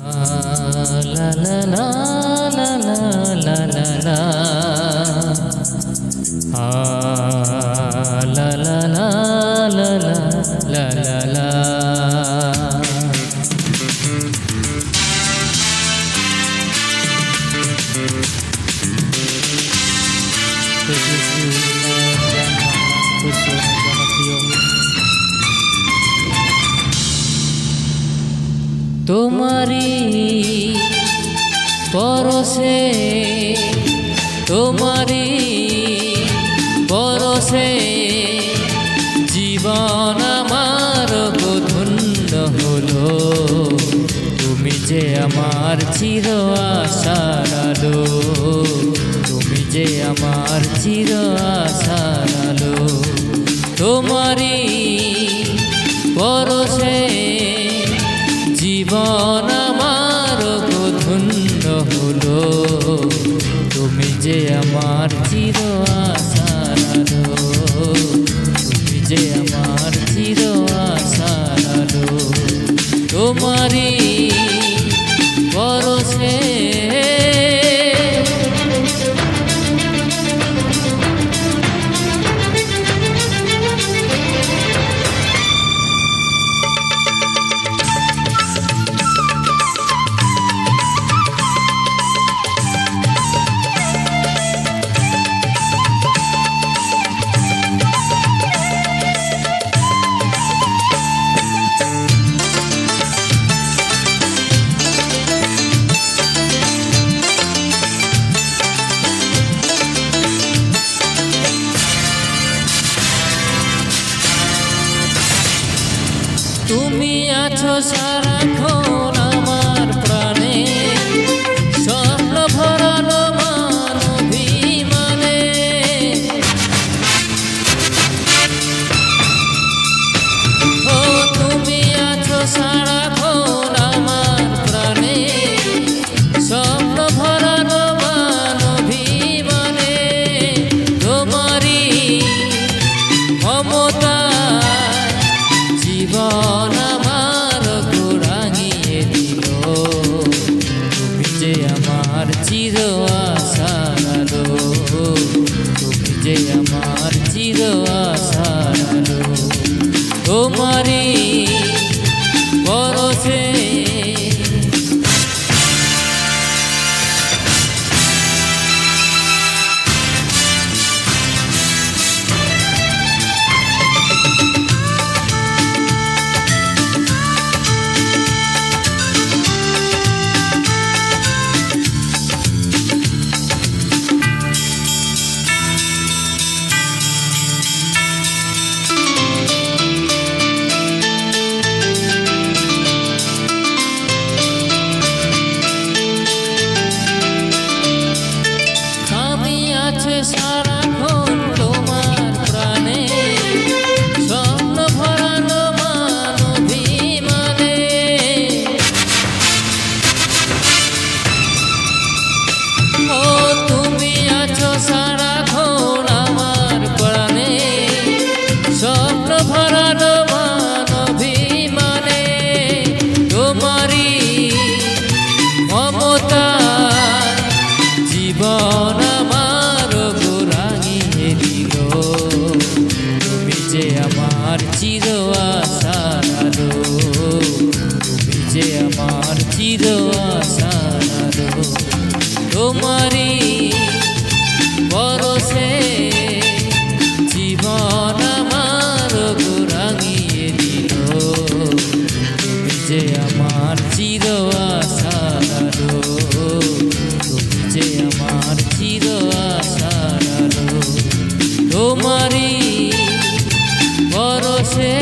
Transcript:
La la la la la la la la. La la la la la la la. তোমারি পরশে তোমারি পরশে জীবন আমার ধন্য হলো। তুমি যে আমার চির আশার আলো, তুমি যে আমার চির আশার আলো। তোমারি পরশে জীবন আমার ধন্য হলো। তুমি যে আমার চির আশার আলো, তুমি যে আমার চির আশার আলো। তোমারি পরশে তুমি আছো সারাক্ষণ আমার প্রাণে, স্বপ্ন ভরানো মান অভিমানে। ও তুমি আছো সারাক্ষণ আমার প্রাণে, স্বপ্ন ভরানো মান অভিমানে। তোমারি মমতা জীবন আমার রাঙিয়ে দিল। তুমি যে আমার চির আশার আলো, তুমি যে আমার চির আশার আলো। তোমারি পরশে সারাক্ষণ তোমার প্রাণে, স্বপ্ন ভরানো মান অভিমানে। ও তুমি আছো সারাক্ষণ আমার প্রাণে, স্বপ্ন ভরানো মান অভিমানে। তোমারি মমতা জীবন আমার চির আশার আলো, তুমি যে আমার চির আশার আলো। তোমারি পরশে জীবন আমার রাঙিয়ে দিল। তুমি যে আমার চির আশার আলো, তুমি যে আমার চির আশার আলো। তোমারি পরশে